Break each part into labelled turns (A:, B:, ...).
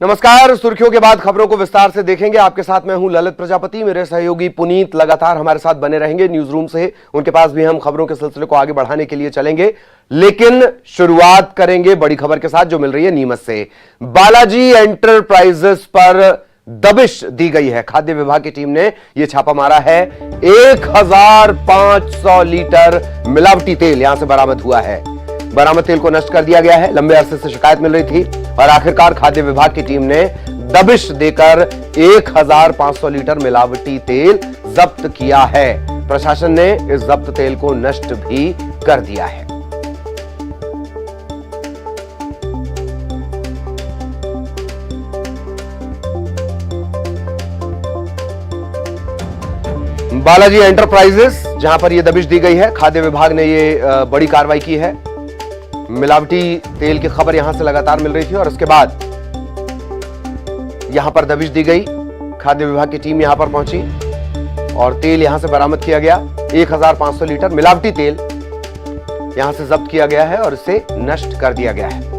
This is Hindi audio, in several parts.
A: नमस्कार। सुर्खियों के बाद खबरों को विस्तार से देखेंगे। आपके साथ मैं हूं ललित प्रजापति। मेरे सहयोगी पुनीत लगातार हमारे साथ बने रहेंगे न्यूज रूम से। उनके पास भी हम खबरों के सिलसिले को आगे बढ़ाने के लिए चलेंगे, लेकिन शुरुआत करेंगे बड़ी खबर के साथ जो मिल रही है नीमच से। बालाजी एंटरप्राइजेस पर दबिश दी गई है। खाद्य विभाग की टीम ने यह छापा मारा है। 1500 लीटर मिलावटी तेल यहां से बरामद हुआ है। बरामद तेल को नष्ट कर दिया गया है। लंबे अरसे से शिकायत मिल रही थी और आखिरकार खाद्य विभाग की टीम ने दबिश देकर 1500 लीटर मिलावटी तेल जब्त किया है। प्रशासन ने इस जब्त तेल को नष्ट भी कर दिया है। बालाजी एंटरप्राइजेस जहां पर यह दबिश दी गई है, खाद्य विभाग ने यह बड़ी कार्रवाई की है। मिलावटी तेल की खबर यहां से लगातार मिल रही थी और उसके बाद यहां पर दबिश दी गई। खाद्य विभाग की टीम यहां पर पहुंची और तेल यहां से बरामद किया गया। 1500 लीटर मिलावटी तेल यहां से जब्त किया गया है और इसे नष्ट कर दिया गया है।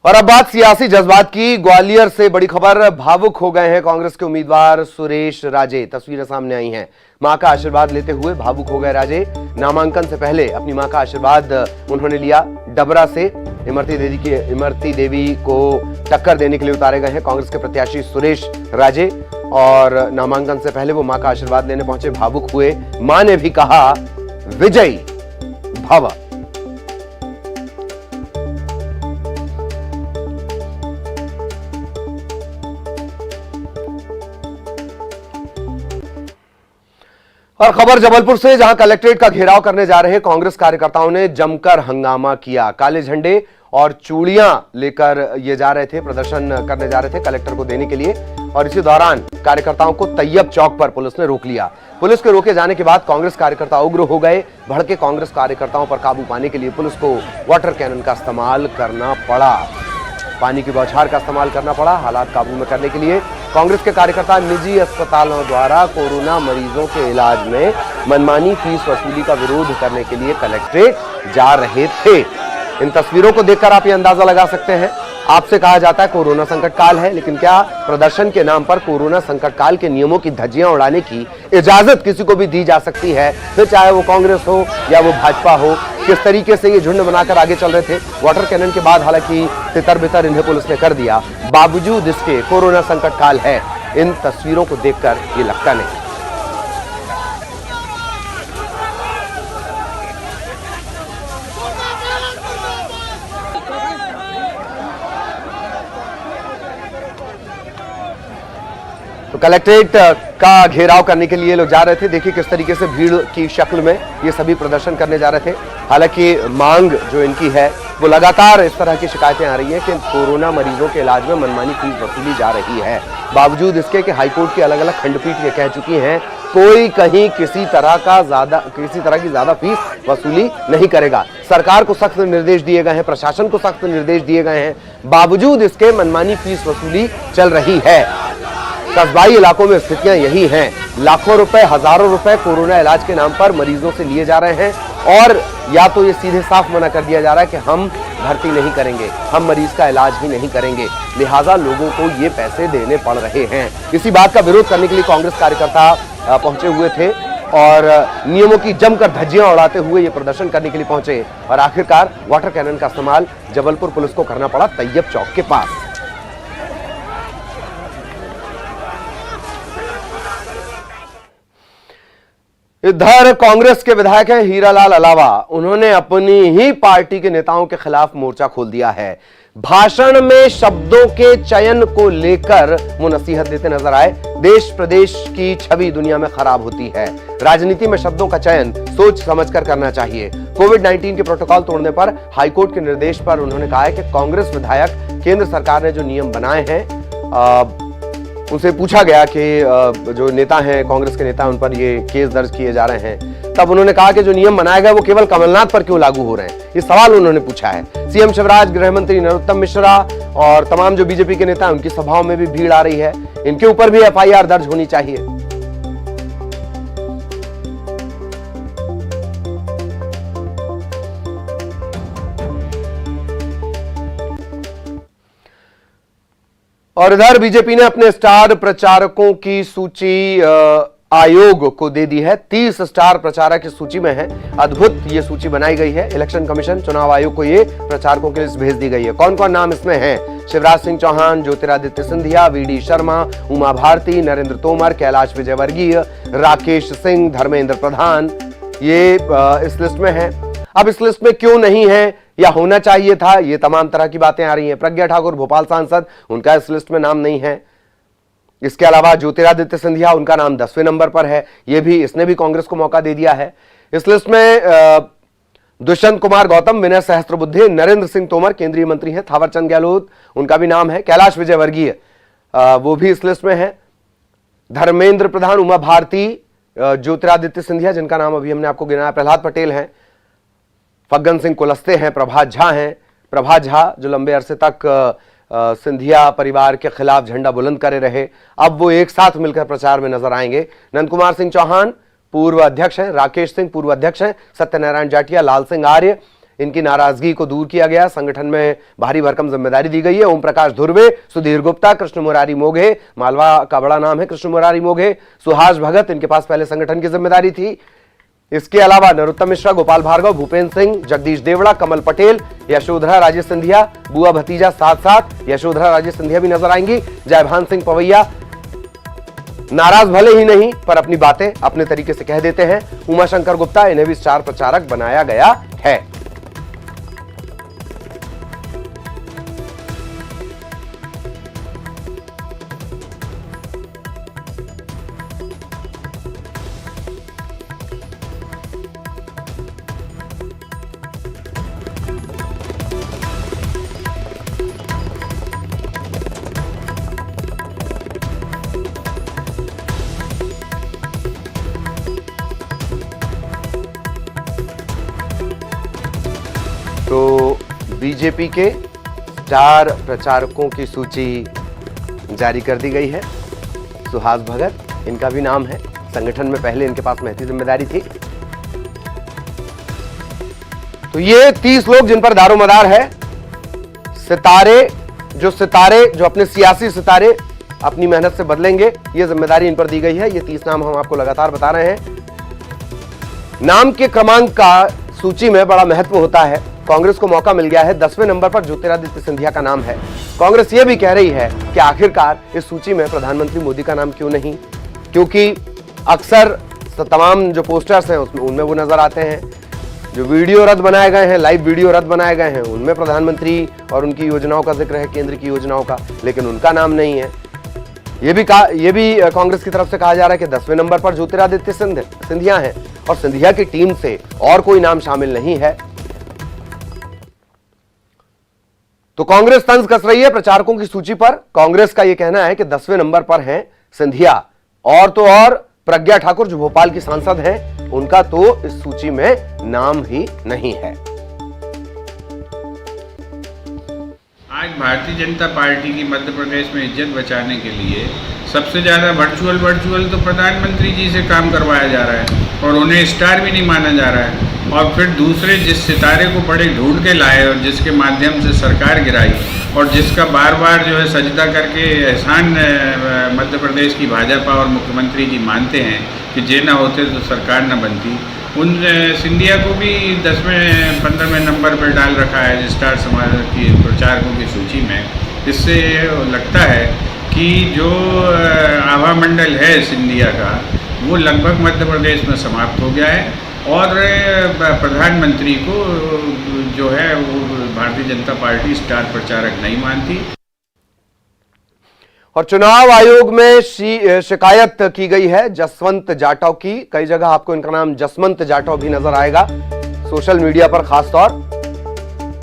A: और अब बात सियासी जज्बात की। ग्वालियर से बड़ी खबर। भावुक हो गए हैं कांग्रेस के उम्मीदवार सुरेश राजे। तस्वीरें सामने आई हैं। मां का आशीर्वाद लेते हुए भावुक हो गए राजे। नामांकन से पहले अपनी मां का आशीर्वाद उन्होंने लिया। डबरा से इमरती देवी को टक्कर देने के लिए उतारे गए हैं कांग्रेस के प्रत्याशी सुरेश राजे और नामांकन से पहले वो मां का आशीर्वाद लेने पहुंचे। भावुक हुए। मां ने भी कहा विजयी भव। और खबर जबलपुर से, जहां कलेक्ट्रेट का घेराव करने जा रहे कांग्रेस कार्यकर्ताओं ने जमकर हंगामा किया। काले झंडे और चूड़ियां लेकर ये जा रहे थे, प्रदर्शन करने जा रहे थे कलेक्टर को देने के लिए। और इसी दौरान कार्यकर्ताओं को तैयब चौक पर पुलिस ने रोक लिया। पुलिस के रोके जाने के बाद कांग्रेस कार्यकर्ता उग्र हो गए। भड़के कांग्रेस कार्यकर्ताओं पर काबू पाने के लिए पुलिस को वाटर कैनन का इस्तेमाल करना पड़ा। पानी की बौछार का इस्तेमाल करना पड़ा हालात काबू में करने के लिए। कांग्रेस के कार्यकर्ता निजी अस्पतालों द्वारा कोरोना मरीजों के इलाज में मनमानी फीस वसूली का विरोध करने के लिए कलेक्ट्रेट जा रहे थे। इन तस्वीरों को देखकर आप ये अंदाजा लगा सकते हैं। आपसे कहा जाता है कोरोना संकट काल है, लेकिन क्या प्रदर्शन के नाम पर कोरोना संकट काल के नियमों की धज्जियां उड़ाने की इजाजत किसी को भी दी जा सकती है? फिर चाहे वो कांग्रेस हो या वो भाजपा हो। किस तरीके से ये झुंड बनाकर आगे चल रहे थे। वाटर कैनन के बाद हालांकि तितर बितर इन्हें पुलिस ने कर दिया। बावजूद इसके कोरोना संकट काल है, इन तस्वीरों को देखकर ये लगता नहीं। तो कलेक्ट्रेट का घेराव करने के लिए लोग जा रहे थे। देखिए किस तरीके से भीड़ की शक्ल में ये सभी प्रदर्शन करने जा रहे थे। हालांकि मांग जो इनकी है वो लगातार इस तरह की शिकायतें आ रही हैं कि कोरोना मरीजों के इलाज में मनमानी फीस वसूली जा रही है। बावजूद इसके कि हाईकोर्ट की अलग अलग खंडपीठ ये कह चुकी हैं कोई कहीं किसी तरह की ज्यादा फीस वसूली नहीं करेगा। सरकार को सख्त निर्देश दिए गए हैं, प्रशासन को सख्त निर्देश दिए गए हैं, बावजूद इसके मनमानी फीस वसूली चल रही है। कस्बाई इलाकों में स्थितियां यही हैं। लाखों रुपए, हजारों रुपए कोरोना इलाज के नाम पर मरीजों से लिए जा रहे हैं और या तो ये सीधे साफ मना कर दिया जा रहा है कि हम भर्ती नहीं करेंगे, हम मरीज का इलाज ही नहीं करेंगे, लिहाजा लोगों को ये पैसे देने पड़ रहे हैं। इसी बात का विरोध करने के लिए कांग्रेस कार्यकर्ता पहुंचे हुए थे और नियमों की जमकर धज्जियां उड़ाते हुए ये प्रदर्शन करने के लिए पहुंचे और आखिरकार वाटर कैनन का इस्तेमाल जबलपुर पुलिस को करना पड़ा तैयब चौक के पास। इधर कांग्रेस के विधायक हैं हीरालाल अलावा। उन्होंने अपनी ही पार्टी के नेताओं के खिलाफ मोर्चा खोल दिया है। भाषण में शब्दों के चयन को लेकर वो नसीहत देते नजर आए। देश प्रदेश की छवि दुनिया में खराब होती है। राजनीति में शब्दों का चयन सोच समझकर करना चाहिए। कोविड-19 के प्रोटोकॉल तोड़ने पर हाईकोर्ट के निर्देश पर उन्होंने कहा है कि कांग्रेस विधायक केंद्र सरकार ने जो नियम बनाए हैं उनसे पूछा गया कि जो नेता हैं कांग्रेस के नेता उन पर ये केस दर्ज किए जा रहे हैं, तब उन्होंने कहा कि जो नियम बनाए गए वो केवल कमलनाथ पर क्यों लागू हो रहे हैं, ये सवाल उन्होंने पूछा है। सीएम शिवराज, गृह मंत्री नरोत्तम मिश्रा और तमाम जो बीजेपी के नेता हैं उनकी सभाओं में भी भीड़ आ रही है। इनके ऊपर भी एफआईआर दर्ज होनी चाहिए। और इधर बीजेपी ने अपने स्टार प्रचारकों की सूची आयोग को दे दी है। 30 स्टार प्रचारक इस सूची में हैं। अद्भुत ये सूची बनाई गई है। इलेक्शन कमीशन चुनाव आयोग को ये प्रचारकों की लिस्ट भेज दी गई है। कौन कौन नाम इसमें हैं? शिवराज सिंह चौहान, ज्योतिरादित्य सिंधिया, वीडी शर्मा, उमा भारती, नरेंद्र तोमर, कैलाश विजयवर्गीय, राकेश सिंह, धर्मेंद्र प्रधान, ये इस लिस्ट में है। अब इस लिस्ट में क्यों नहीं है या होना चाहिए था, ये तमाम तरह की बातें आ रही हैं। प्रज्ञा ठाकुर भोपाल सांसद, उनका इस लिस्ट में नाम नहीं है। इसके अलावा ज्योतिरादित्य सिंधिया, उनका नाम 10वें नंबर पर है। इसने भी कांग्रेस को मौका दे दिया है। इस लिस्ट में दुष्यंत कुमार गौतम, विनय सहस्त्रबुद्धे, नरेंद्र सिंह तोमर केंद्रीय मंत्री हैं, थावरचंद गहलोत, उनका भी नाम है। कैलाश विजयवर्गीय वो भी इस लिस्ट में है। धर्मेंद्र प्रधान, उमा भारती, ज्योतिरादित्य सिंधिया जिनका नाम अभी हमने आपको गिनाया, प्रहलाद पटेल हैं, फग्गन सिंह कुलस्ते हैं, प्रभात झा हैं। प्रभात झा जो लंबे अरसे तक सिंधिया परिवार के खिलाफ झंडा बुलंद करे रहे, अब वो एक साथ मिलकर प्रचार में नजर आएंगे। नंद कुमार सिंह चौहान पूर्व अध्यक्ष हैं, राकेश सिंह पूर्व अध्यक्ष हैं, सत्यनारायण जाटिया, लाल सिंह आर्य, इनकी नाराजगी को दूर किया गया, संगठन में भारी भरकम जिम्मेदारी दी गई है। ओम प्रकाश धुर्वे, सुधीर गुप्ता, कृष्ण मुरारी मोघे, मालवा का बड़ा नाम है कृष्ण मुरारी मोघे, सुहास भगत, इनके पास पहले संगठन की जिम्मेदारी थी। इसके अलावा नरोत्तम मिश्रा, गोपाल भार्गव, भूपेंद्र सिंह, जगदीश देवड़ा, कमल पटेल, यशोधरा राजे सिंधिया, बुआ भतीजा साथ साथ यशोधरा राजे सिंधिया भी नजर आएंगी। जयभान सिंह पवैया नाराज भले ही नहीं पर अपनी बातें अपने तरीके से कह देते हैं। उमाशंकर गुप्ता, इन्हें भी स्टार प्रचारक बनाया गया है। तो बीजेपी के स्टार प्रचारकों की सूची जारी कर दी गई है। सुहास भगत, इनका भी नाम है, संगठन में पहले इनके पास महती जिम्मेदारी थी। तो ये 30 लोग जिन पर दारोमदार है। सितारे जो अपने सियासी सितारे अपनी मेहनत से बदलेंगे, ये जिम्मेदारी इन पर दी गई है। ये 30 नाम हम आपको लगातार बता रहे हैं। नाम के क्रमांक का सूची में बड़ा महत्व होता है। कांग्रेस को मौका मिल गया है। 10वें नंबर पर ज्योतिरादित्य सिंधिया का नाम है। कांग्रेस यह भी कह रही है कि आखिरकार इस सूची में प्रधानमंत्री मोदी का नाम क्यों नहीं, क्योंकि अक्सर तमाम जो पोस्टर्स हैं उसमें उनमें वो नजर आते हैं, जो वीडियो रद्द बनाए गए हैं, लाइव वीडियो रद्द बनाए गए हैं, उनमें प्रधानमंत्री और उनकी योजनाओं का जिक्र है, केंद्र की योजनाओं का, लेकिन उनका नाम नहीं है। ये भी कांग्रेस की तरफ से कहा जा रहा है कि 10वें नंबर पर ज्योतिरादित्य सिंधिया हैं और सिंधिया की टीम से और कोई नाम शामिल नहीं है। तो कांग्रेस तंज कस रही है प्रचारकों की सूची पर। कांग्रेस का यह कहना है कि 10वें नंबर पर हैं सिंधिया, और तो और प्रज्ञा ठाकुर जो भोपाल की सांसद हैं, उनका तो इस सूची में नाम ही नहीं है।
B: आज भारतीय जनता पार्टी की मध्य प्रदेश में इज्जत बचाने के लिए सबसे ज़्यादा वर्चुअल तो प्रधानमंत्री जी से काम करवाया जा रहा है और उन्हें स्टार भी नहीं माना जा रहा है। और फिर दूसरे जिस सितारे को बड़े ढूंढ के लाए और जिसके माध्यम से सरकार गिराई और जिसका बार बार जो है सजदा करके एहसान मध्य प्रदेश की भाजपा और मुख्यमंत्री जी मानते हैं कि जे ना होते तो सरकार न बनती, उन सिंधिया को भी 10वें 15वें नंबर पर डाल रखा है स्टार समाज की प्रचारकों की सूची में। इससे लगता है कि जो आभा मंडल है सिंधिया का वो लगभग मध्य प्रदेश में समाप्त हो गया है और प्रधानमंत्री को जो है वो भारतीय जनता पार्टी स्टार प्रचारक नहीं मानती।
A: और चुनाव आयोग में शिकायत की गई है जसवंत जाटव की। कई जगह आपको इनका नाम जसवंत जाटव भी नजर आएगा सोशल मीडिया पर खासतौर,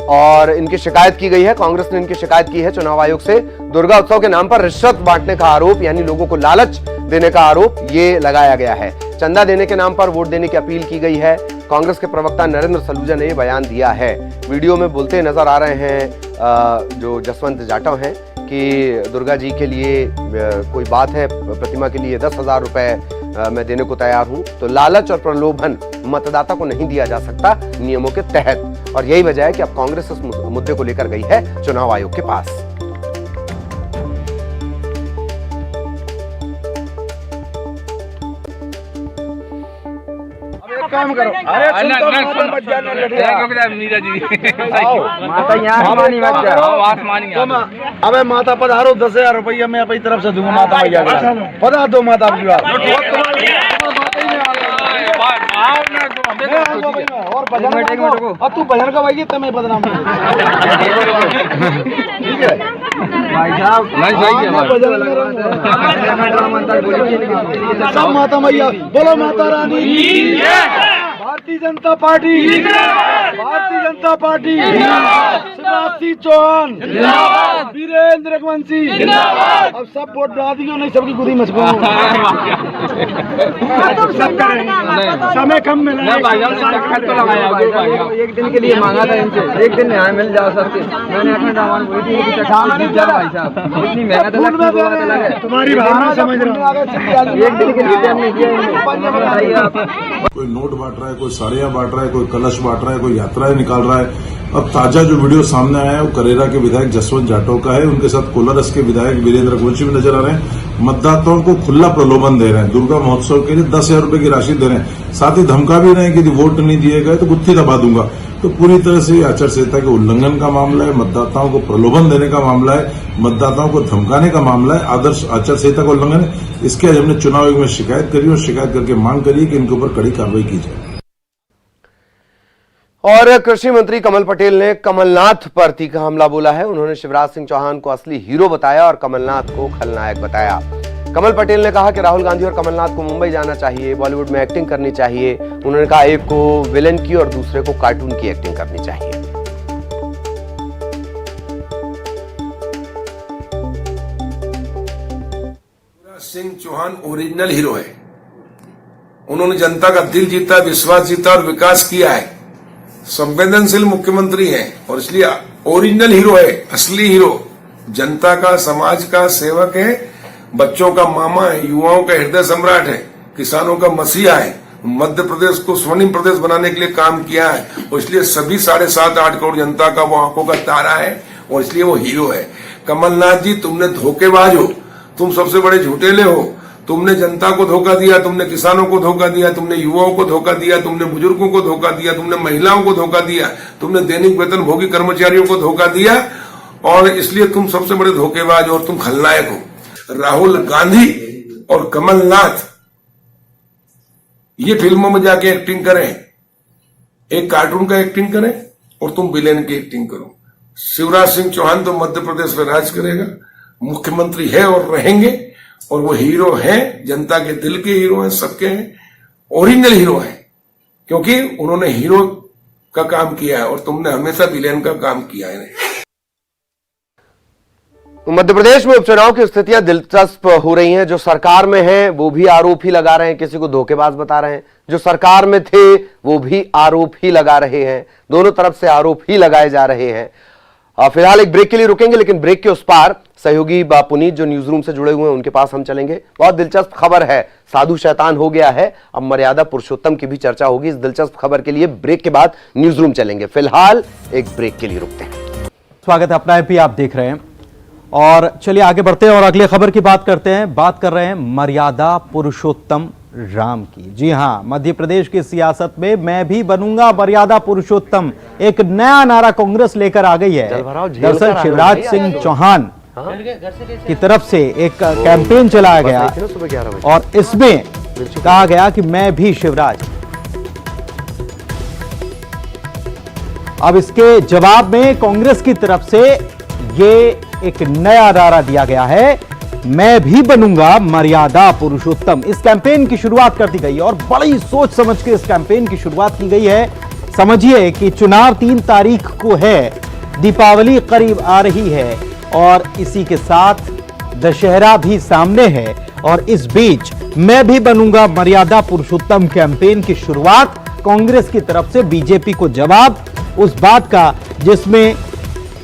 A: और इनकी शिकायत की गई है। कांग्रेस ने इनकी शिकायत की है चुनाव आयोग से। दुर्गा उत्सव के नाम पर रिश्वत बांटने का आरोप, यानी लोगों को लालच देने का आरोप ये लगाया गया है। चंदा देने के नाम पर वोट देने की अपील की गई है। कांग्रेस के प्रवक्ता नरेंद्र सलूजा ने यह बयान दिया है। वीडियो में बोलते नजर आ रहे हैं जो जसवंत जाटव हैं कि दुर्गा जी के लिए कोई बात है, प्रतिमा के लिए 10,000 रुपए मैं देने को तैयार हूं। तो लालच और प्रलोभन मतदाता को नहीं दिया जा सकता नियमों के तहत, और यही वजह है कि अब कांग्रेस इस मुद्दे को लेकर गई है चुनाव आयोग के पास।
C: काम करो। अरे तुम तो माता बच जाने लड़िया। माता यहाँ आसमानी बच जा। आसमानी। अबे माता पधारो, 10,000 रुपया मैं अपनी तरफ से दूंगा माता भैया को। पधार दो माता की बात। और भजन और तू भजन का भाई तुम्हें बदनाम ठीक है भाई साहब। सब माता मैया बोलो माता रानी, भारतीय जनता पार्टी, भारतीय जनता पार्टी, शिवराज सिंह चौहान, वीरेंद्र रघुवंशी। अब सब वोट डाल दियो, नहीं सबकी गुदी मचको। समय कम मिला, एक दिन के लिए मांगा था इनसे, एक दिन यहाँ मिल जाओ सबके। मैंने अपने दामन बोली थी भाई साहब, इतनी मेहनत लगे, तुम्हारी भावना समझ रहा हूँ। एक दिन के लिए टाइम नहीं किया।
D: कोई नोट बांट रहा है, कोई साड़ियां बांट रहा है, कोई कलश बांट रहा है, कोई यात्राएं निकाल रहा है। अब ताजा जो वीडियो सामने आया है वो करेरा के विधायक जसवंत जाटव का है। उनके साथ कोलारस के विधायक वीरेंद्र रघुवंशी भी नजर आ रहे हैं। मतदाताओं को खुला प्रलोभन दे रहे हैं। दुर्गा महोत्सव के लिए 10,000 रुपए की राशि दे रहे हैं। साथ ही धमका भी रहे हैं कि यदि वोट नहीं दिए गए तो गुत्थी दबा दूंगा। तो पूरी तरह से आचार संहिता के उल्लंघन का मामला है, मतदाताओं को प्रलोभन देने का मामला है, मतदाताओं को धमकाने का मामला है, आदर्श आचार संहिता का उल्लंघन है। इसके आज हमने चुनाव आयोग में शिकायत करी और शिकायत करके मांग करी कि इनके ऊपर कड़ी कार्रवाई की जाए।
A: और कृषि मंत्री कमल पटेल ने कमलनाथ पर तीखा हमला बोला है। उन्होंने शिवराज सिंह चौहान को असली हीरो बताया और कमलनाथ को खलनायक बताया। कमल पटेल ने कहा कि राहुल गांधी और कमलनाथ को मुंबई जाना चाहिए, बॉलीवुड में एक्टिंग करनी चाहिए। उन्होंने कहा एक को विलेन की और दूसरे को कार्टून की एक्टिंग करनी चाहिए।
E: शिवराज सिंह चौहान ओरिजिनल हीरो है। उन्होंने जनता का दिल जीता, विश्वास जीता और विकास किया है। संवेदनशील मुख्यमंत्री हैं और इसलिए ओरिजिनल हीरो है, असली हीरो। जनता का, समाज का सेवक है, बच्चों का मामा है, युवाओं का हृदय सम्राट है, किसानों का मसीहा है। मध्य प्रदेश को स्वर्णिम प्रदेश बनाने के लिए काम किया है और इसलिए सभी 7.5-8 करोड़ जनता का वो आंखों का तारा है और इसलिए वो हीरो है। कमलनाथ जी, तुमने धोखेबाज हो, तुम सबसे बड़े झूठेले हो। तुमने जनता को धोखा दिया, तुमने किसानों को धोखा दिया, तुमने युवाओं को धोखा दिया, तुमने बुजुर्गों को धोखा दिया, तुमने महिलाओं को धोखा दिया, तुमने दैनिक वेतन भोगी कर्मचारियों को धोखा दिया और इसलिए तुम सबसे बड़े धोखेबाज और तुम खलनायक हो। राहुल गांधी और कमलनाथ ये फिल्मों में जाके एक्टिंग करें, एक कार्टून का एक्टिंग करें और तुम विलेन की एक्टिंग करो। शिवराज सिंह चौहान तो मध्य प्रदेश में राज करेगा, मुख्यमंत्री है और रहेंगे और वो हीरो हैं, जनता के दिल के हीरो हैं, सबके हैं, ओरिजिनल हीरो हैं क्योंकि उन्होंने हीरो का काम किया है और तुमने हमेशा विलेन का काम किया है।
A: मध्य प्रदेश में उपचुनाव की स्थितियां दिलचस्प हो रही हैं। जो सरकार में हैं वो भी आरोप ही लगा रहे हैं, किसी को धोखेबाज बता रहे हैं। जो सरकार में थे वो भी आरोप ही लगा रहे हैं। दोनों तरफ से आरोप ही लगाए जा रहे हैं। फिलहाल एक ब्रेक के लिए रुकेंगे, लेकिन ब्रेक के उस पार सहयोगी पुनीत जो न्यूज रूम से जुड़े हुए हैं उनके पास हम चलेंगे। बहुत दिलचस्प खबर है, साधु शैतान हो गया है, अब मर्यादा पुरुषोत्तम की भी चर्चा होगी। इस दिलचस्प खबर के लिए ब्रेक के बाद न्यूज रूम चलेंगे। फिलहाल एक ब्रेक के लिए रुकते हैं।
F: स्वागत है, अपना एमपी आप देख रहे हैं और चलिए आगे बढ़ते हैं और अगले खबर की बात करते हैं। बात कर रहे हैं मर्यादा पुरुषोत्तम राम की। जी हां, मध्य प्रदेश की सियासत में मैं भी बनूंगा मर्यादा पुरुषोत्तम, एक नया नारा कांग्रेस लेकर आ गई है। दरअसल शिवराज सिंह चौहान की तरफ से एक कैंपेन चलाया गया और इसमें कहा गया कि मैं भी शिवराज। अब इसके जवाब में कांग्रेस की तरफ से ये एक नया नारा दिया गया है, मैं भी बनूंगा मर्यादा पुरुषोत्तम। इस कैंपेन की शुरुआत कर दी गई और बड़ी सोच समझ के इस कैंपेन की शुरुआत की गई है। समझिए कि चुनाव 3 तारीख को है, दीपावली करीब आ रही है और इसी के साथ दशहरा भी सामने है और इस बीच मैं भी बनूंगा मर्यादा पुरुषोत्तम कैंपेन की शुरुआत कांग्रेस की तरफ से बीजेपी को जवाब उस बात का जिसमें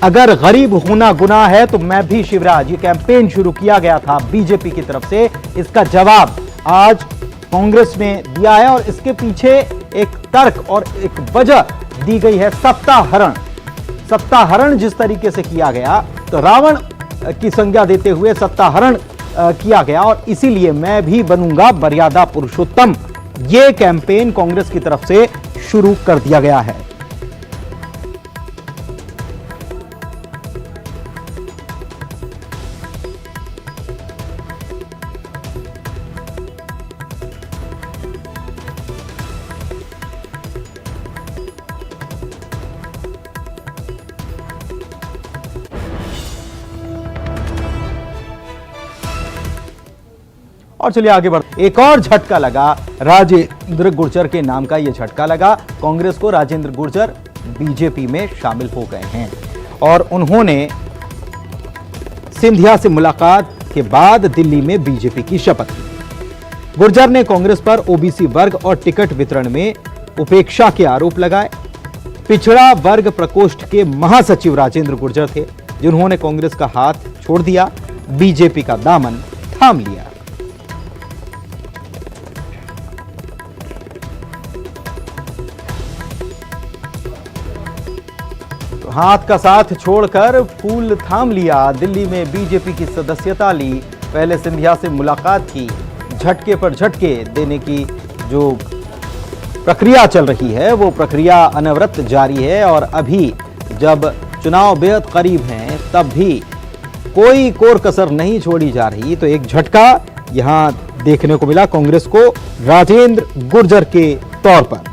F: अगर गरीब होना गुनाह है तो मैं भी शिवराज, ये कैंपेन शुरू किया गया था बीजेपी की तरफ से। इसका जवाब आज कांग्रेस ने दिया है और इसके पीछे एक तर्क और एक वजह दी गई है, सत्ताहरण। सत्ताहरण जिस तरीके से किया गया तो रावण की संज्ञा देते हुए सत्ताहरण किया गया और इसीलिए मैं भी बनूंगा मर्यादा पुरुषोत्तम ये कैंपेन कांग्रेस की तरफ से शुरू कर दिया गया है। और चलिए आगे बढ़ते, एक और झटका लगा राजेंद्र गुर्जर के नाम का। यह झटका लगा कांग्रेस को। राजेंद्र गुर्जर बीजेपी में शामिल हो गए हैं और उन्होंने सिंधिया से मुलाकात के बाद दिल्ली में बीजेपी की शपथ ली। गुर्जर ने कांग्रेस पर ओबीसी वर्ग और टिकट वितरण में उपेक्षा के आरोप लगाए। पिछड़ा वर्ग प्रकोष्ठ के महासचिव राजेंद्र गुर्जर थे, जिन्होंने कांग्रेस का हाथ छोड़ दिया, बीजेपी का दामन थाम लिया। हाथ का साथ छोड़कर फूल थाम लिया, दिल्ली में बीजेपी की सदस्यता ली, पहले सिंधिया से मुलाकात की, झटके पर झटके देने की जो प्रक्रिया चल रही है वो प्रक्रिया अनवरत जारी है। और अभी जब चुनाव बेहद करीब हैं तब भी कोई कोर कसर नहीं छोड़ी जा रही। तो एक झटका यहां देखने को मिला कांग्रेस को राजेंद्र गुर्जर के तौर पर।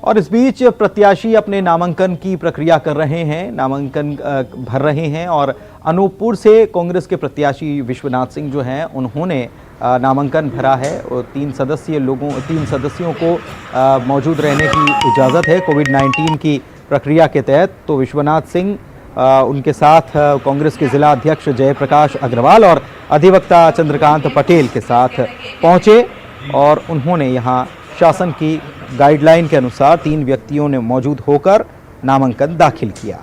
F: और इस बीच प्रत्याशी अपने नामांकन की प्रक्रिया कर रहे हैं, नामांकन भर रहे हैं। और अनूपपुर से कांग्रेस के प्रत्याशी विश्वनाथ सिंह जो हैं उन्होंने नामांकन भरा है और 3 सदस्यों को मौजूद रहने की इजाज़त है कोविड-19 की प्रक्रिया के तहत। तो विश्वनाथ सिंह उनके साथ कांग्रेस के जिला अध्यक्ष जयप्रकाश अग्रवाल और अधिवक्ता चंद्रकांत पटेल के साथ पहुंचे और उन्होंने यहां शासन की गाइडलाइन के अनुसार 3 व्यक्तियों ने मौजूद होकर नामांकन दाखिल किया।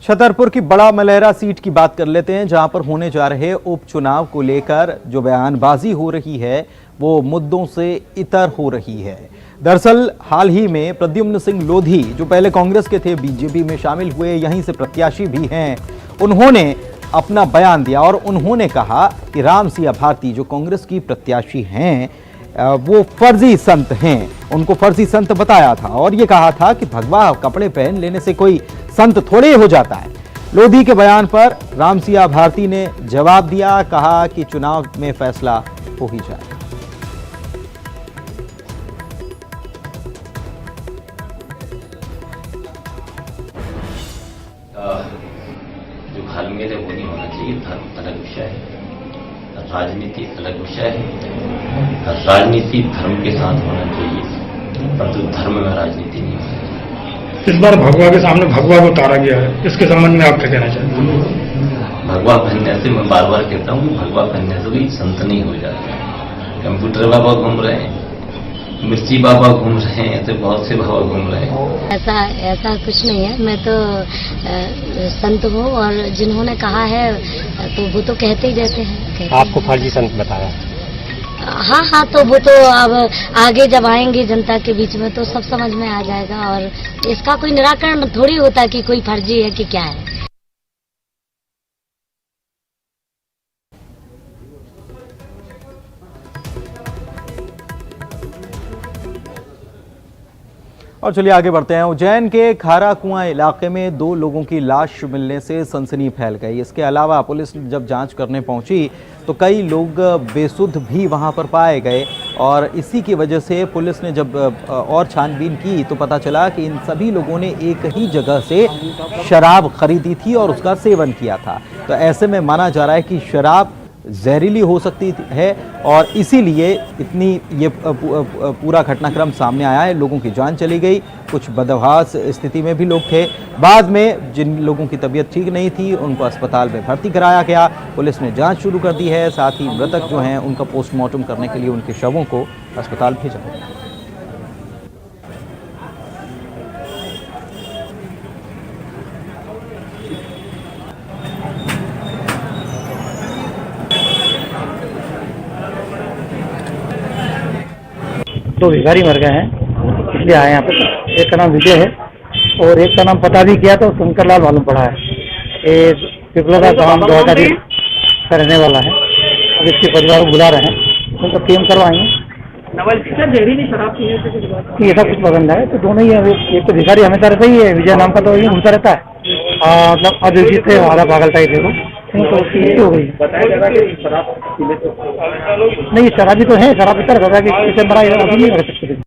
F: छतरपुर की बड़ा मलहरा सीट की बात कर लेते हैं, जहां पर होने जा रहे उपचुनाव को लेकर जो बयानबाजी हो रही है वो मुद्दों से इतर हो रही है। दरअसल हाल ही में प्रद्युम्न सिंह लोधी जो पहले कांग्रेस के थे, बीजेपी में शामिल हुए, यहीं से प्रत्याशी भी हैं, उन्होंने अपना बयान दिया और उन्होंने कहा कि राम सिया भारती जो कांग्रेस की प्रत्याशी हैं वो फर्जी संत हैं, उनको फर्जी संत बताया था और ये कहा था कि भगवा कपड़े पहन लेने से कोई संत थोड़े हो जाता है। लोधी के बयान पर राम सिया भारती ने जवाब दिया, कहा कि चुनाव में फैसला हो ही जाए।
G: जो घालमेल है वो नहीं होना चाहिए। धर्म अलग विषय है, राजनीति अलग विषय है। राजनीति धर्म के साथ होना चाहिए, परंतु धर्म में राजनीति नहीं होनी चाहिए।
H: इस बार भगवा के सामने भगवा को उतारा गया है, इसके संबंध में आप क्या कहना चाहते हैं?
G: भगवा पहनने से मैं बार बार कहता हूँ, भगवा पहनने से भी संत नहीं हो जाते। कंप्यूटर बाबा घूम रहे हैं, मिर्ची बाबा घूम रहे हैं, ऐसे बहुत से बाबा घूम रहे हैं।
I: ऐसा कुछ नहीं है। मैं तो संत हूँ और जिन्होंने कहा है तो वो तो कहते ही रहते हैं।
J: आपको फर्जी संत बताया?
I: हाँ, तो वो तो अब आगे जब आएंगे जनता के बीच में तो सब समझ में आ जाएगा और इसका कोई निराकरण थोड़ी होता कि कोई फर्जी है कि क्या है।
F: और चलिए आगे बढ़ते हैं। उज्जैन के खारा कुआं इलाके में 2 लोगों की लाश मिलने से सनसनी फैल गई। इसके अलावा पुलिस जब जांच करने पहुंची तो कई लोग बेसुध भी वहां पर पाए गए और इसी की वजह से पुलिस ने जब और छानबीन की तो पता चला कि इन सभी लोगों ने एक ही जगह से शराब खरीदी थी और उसका सेवन किया था। तो ऐसे में माना जा रहा है कि शराब जहरीली हो सकती है और इसीलिए इतनी ये पूरा घटनाक्रम सामने आया है। लोगों की जान चली गई, कुछ बदहवास स्थिति में भी लोग थे। बाद में जिन लोगों की तबीयत ठीक नहीं थी उनको अस्पताल में भर्ती कराया गया। पुलिस ने जांच शुरू कर दी है, साथ ही मृतक जो हैं उनका पोस्टमार्टम करने के लिए उनके शवों को अस्पताल भेजा गया।
H: 2 भिखारी मर गए हैं, इसलिए आए यहाँ पे। एक का नाम विजय है और एक का नाम पता भी किया तो शंकर लाल मालूम पड़ा है। एक पिपलो का गाँव द्वारकाधी का रहने वाला है। अब इसके परिवार को बुला रहे हैं, उनको पीएम करवाएंगे। जहरीली शराब पीने से ऐसा कुछ प्रबंध है तो दोनों ही है। एक तो भिखारी हमेशा रहता ही है, विजय नाम का तो ये घूमता रहता है, मतलब अभिजीत है, आधा पागल टाइप है वो, तो उसकी ये हो गई। नहीं शराबी तो है, शराब इतना रहता है कि किसी मरा अभी नहीं रह सकते।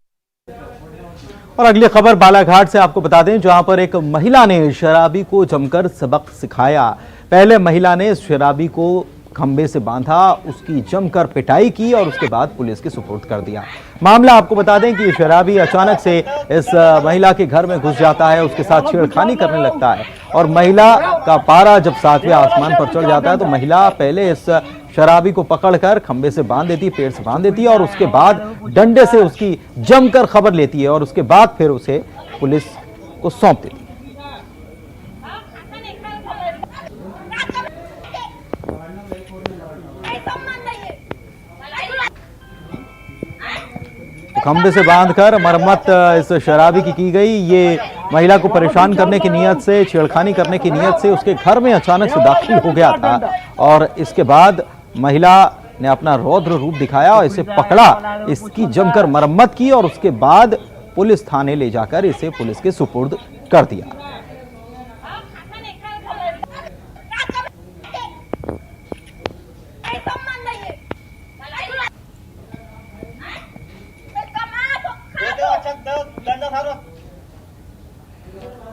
F: और अगली खबर बालाघाट से आपको बता दें, जहां पर एक महिला ने शराबी को जमकर सबक सिखाया। पहले महिला ने शराबी को खंबे से बांधा, उसकी जमकर पिटाई की और उसके बाद पुलिस के सुपुर्द कर दिया। मामला आपको बता दें कि शराबी अचानक से इस महिला के घर में घुस जाता है, उसके साथ छेड़खानी करने लगता है और महिला का पारा जब 7वें आसमान पर चढ़ जाता है तो महिला पहले इस शराबी को पकड़कर खंबे से बांध देती है, पेड़ से बांध देती है और उसके बाद डंडे से उसकी जमकर खबर लेती है और उसके बाद फिर उसे पुलिस को सौंप देती है। खंबे से बांधकर मरम्मत इस शराबी की गई। ये महिला को परेशान करने की नीयत से, छेड़खानी करने की नीयत से उसके घर में अचानक से दाखिल हो गया था और इसके बाद महिला ने अपना रौद्र रूप दिखाया और इसे पकड़ा, इसकी जमकर मरम्मत की और उसके बाद पुलिस थाने ले जाकर इसे पुलिस के सुपुर्द कर दिया।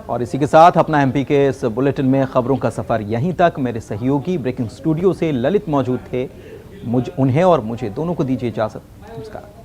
F: और इसी के साथ अपना एमपी के इस बुलेटिन में खबरों का सफर यहीं तक। मेरे सहयोगी ब्रेकिंग स्टूडियो से ललित मौजूद थे। उन्हें और मुझे दोनों को दीजिए इजाजत। नमस्कार।